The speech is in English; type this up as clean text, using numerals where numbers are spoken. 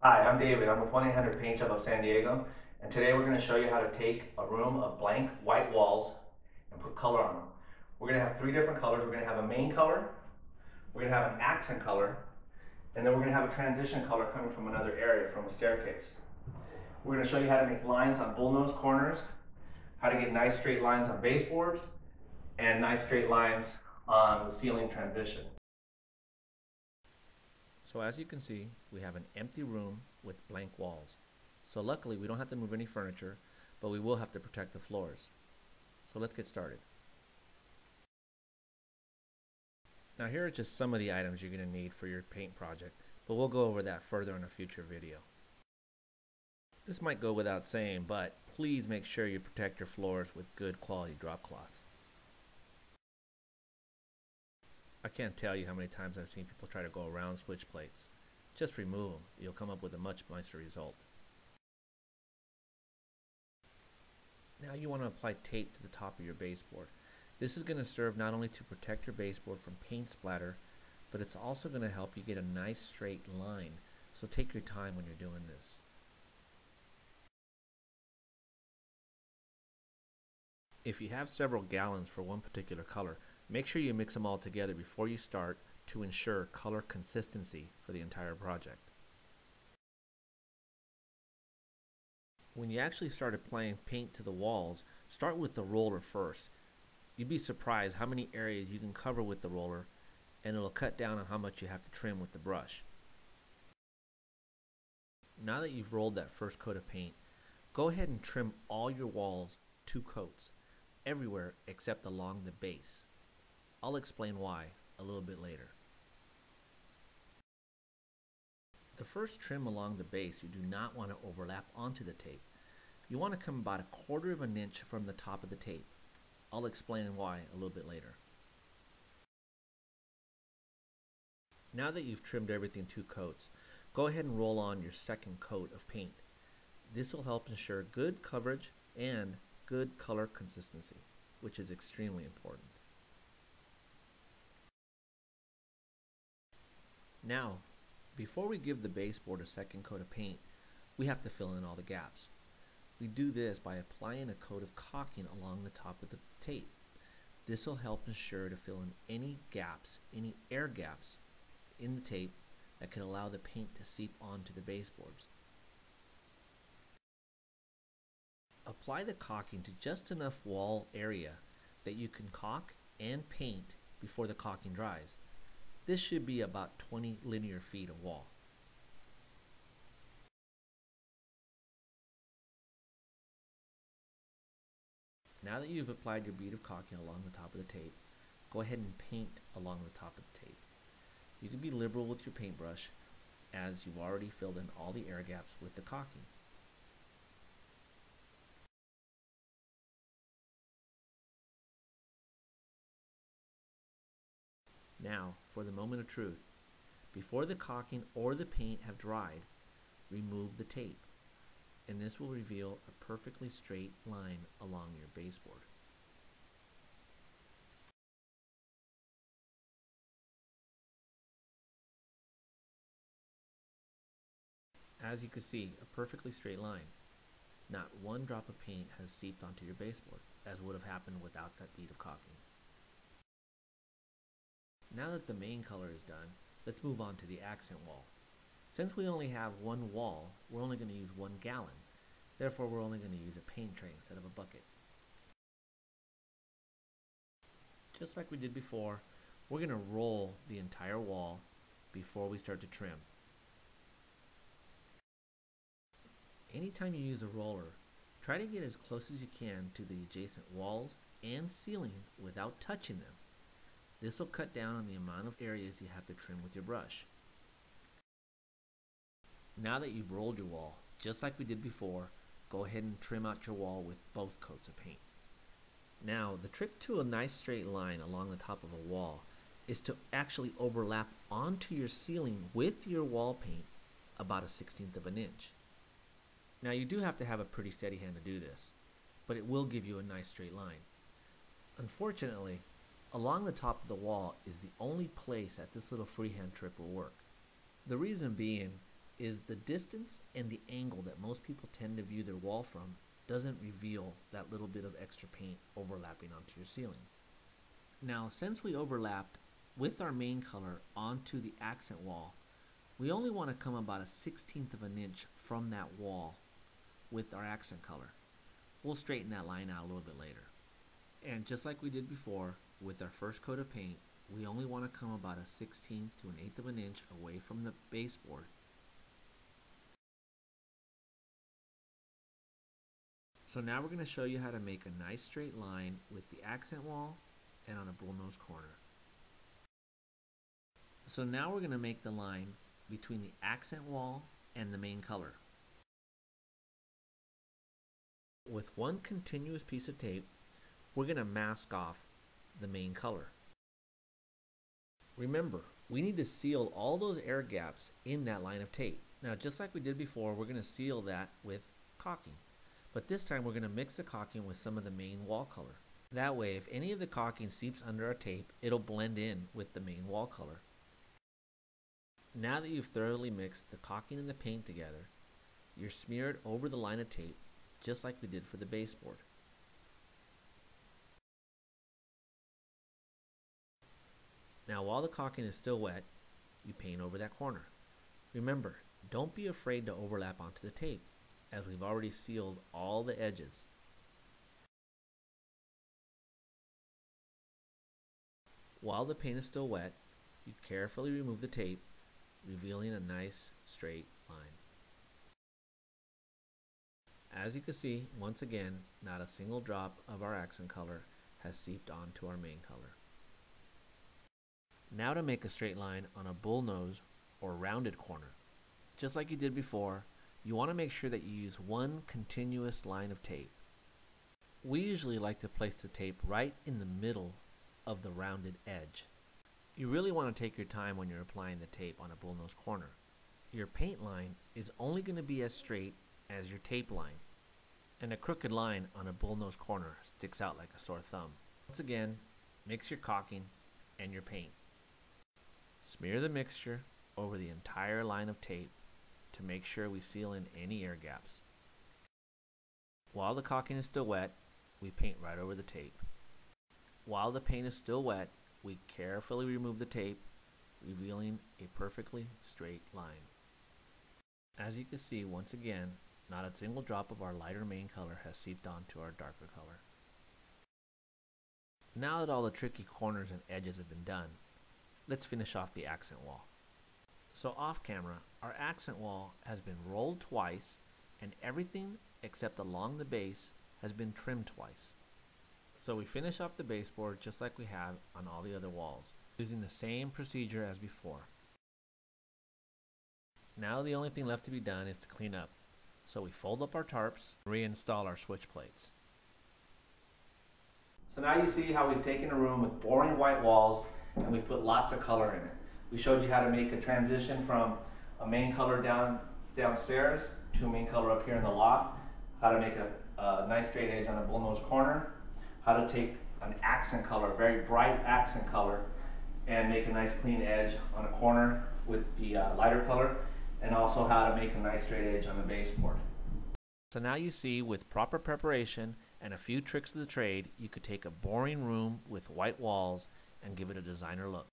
Hi, I'm David. I'm with 1-800 Paint Shop of San Diego, and today we're going to show you how to take a room of blank white walls and put color on them. We're going to have three different colors. We're going to have a main color, we're going to have an accent color, and then we're going to have a transition color coming from another area from a staircase. We're going to show you how to make lines on bullnose corners, how to get nice straight lines on baseboards, and nice straight lines on the ceiling transition. So as you can see, we have an empty room with blank walls. So luckily we don't have to move any furniture, but we will have to protect the floors. So let's get started. Now here are just some of the items you're going to need for your paint project, but we'll go over that further in a future video. This might go without saying, but please make sure you protect your floors with good quality drop cloths. I can't tell you how many times I've seen people try to go around switch plates. Just remove them. You'll come up with a much nicer result. Now you want to apply tape to the top of your baseboard. This is going to serve not only to protect your baseboard from paint splatter, but it's also going to help you get a nice straight line. So take your time when you're doing this. If you have several gallons for one particular color, make sure you mix them all together before you start to ensure color consistency for the entire project. When you actually start applying paint to the walls, start with the roller first. You'd be surprised how many areas you can cover with the roller, and it'll cut down on how much you have to trim with the brush. Now that you've rolled that first coat of paint, go ahead and trim all your walls 2 coats, everywhere except along the base. I'll explain why a little bit later. The first trim along the base you do not want to overlap onto the tape. You want to come about 1/4 of an inch from the top of the tape. I'll explain why a little bit later. Now that you've trimmed everything 2 coats, go ahead and roll on your second coat of paint. This will help ensure good coverage and good color consistency, which is extremely important. Now, before we give the baseboard a second coat of paint, we have to fill in all the gaps. We do this by applying a coat of caulking along the top of the tape. This will help ensure to fill in any gaps, any air gaps in the tape that can allow the paint to seep onto the baseboards. Apply the caulking to just enough wall area that you can caulk and paint before the caulking dries. This should be about 20 linear feet of wall. Now that you've applied your bead of caulking along the top of the tape, go ahead and paint along the top of the tape. You can be liberal with your paintbrush as you've already filled in all the air gaps with the caulking. Now, for the moment of truth. Before the caulking or the paint have dried, remove the tape, and this will reveal a perfectly straight line along your baseboard. As you can see, a perfectly straight line. Not one drop of paint has seeped onto your baseboard, as would have happened without that bead of caulking. Now that the main color is done, let's move on to the accent wall. Since we only have one wall, we're only going to use 1 gallon. Therefore, we're only going to use a paint tray instead of a bucket. Just like we did before, we're going to roll the entire wall before we start to trim. Anytime you use a roller, try to get as close as you can to the adjacent walls and ceiling without touching them. This will cut down on the amount of areas you have to trim with your brush. Now that you've rolled your wall, just like we did before, go ahead and trim out your wall with both coats of paint. Now, the trick to a nice straight line along the top of a wall is to actually overlap onto your ceiling with your wall paint about 1/16 of an inch. Now, you do have to have a pretty steady hand to do this, but it will give you a nice straight line. Unfortunately, along the top of the wall is the only place that this little freehand trick will work. The reason being is the distance and the angle that most people tend to view their wall from doesn't reveal that little bit of extra paint overlapping onto your ceiling. Now, since we overlapped with our main color onto the accent wall, we only want to come about 1/16 of an inch from that wall with our accent color. We'll straighten that line out a little bit later. And just like we did before with our first coat of paint, we only want to come about 1/16 to 1/8 of an inch away from the baseboard. So now we're going to show you how to make a nice straight line with the accent wall and on a bullnose corner. So now we're going to make the line between the accent wall and the main color. With one continuous piece of tape, we're going to mask off the main color. Remember, we need to seal all those air gaps in that line of tape. Now, just like we did before, we're going to seal that with caulking. But this time we're going to mix the caulking with some of the main wall color. That way, if any of the caulking seeps under our tape, it'll blend in with the main wall color. Now that you've thoroughly mixed the caulking and the paint together, you're smeared over the line of tape, just like we did for the baseboard. Now, while the caulking is still wet, you paint over that corner. Remember, don't be afraid to overlap onto the tape, as we've already sealed all the edges. While the paint is still wet, you carefully remove the tape, revealing a nice straight line. As you can see, once again, not a single drop of our accent color has seeped onto our main color. Now to make a straight line on a bullnose or rounded corner. Just like you did before, you want to make sure that you use one continuous line of tape. We usually like to place the tape right in the middle of the rounded edge. You really want to take your time when you're applying the tape on a bullnose corner. Your paint line is only going to be as straight as your tape line, and a crooked line on a bullnose corner sticks out like a sore thumb. Once again, mix your caulking and your paint. Smear the mixture over the entire line of tape to make sure we seal in any air gaps. While the caulking is still wet, we paint right over the tape. While the paint is still wet, we carefully remove the tape, revealing a perfectly straight line. As you can see, once again, not a single drop of our lighter main color has seeped onto our darker color. Now that all the tricky corners and edges have been done, let's finish off the accent wall. So off camera, our accent wall has been rolled twice, and everything except along the base has been trimmed twice. So we finish off the baseboard just like we have on all the other walls, using the same procedure as before. Now the only thing left to be done is to clean up. So we fold up our tarps and reinstall our switch plates. So now you see how we've taken a room with boring white walls and we've put lots of color in it. We showed you how to make a transition from a main color downstairs to a main color up here in the loft, how to make a nice straight edge on a bullnose corner, how to take an accent color, a very bright accent color, and make a nice clean edge on a corner with the lighter color, and also how to make a nice straight edge on the baseboard. So now you see, with proper preparation and a few tricks of the trade, you could take a boring room with white walls and give it a designer look.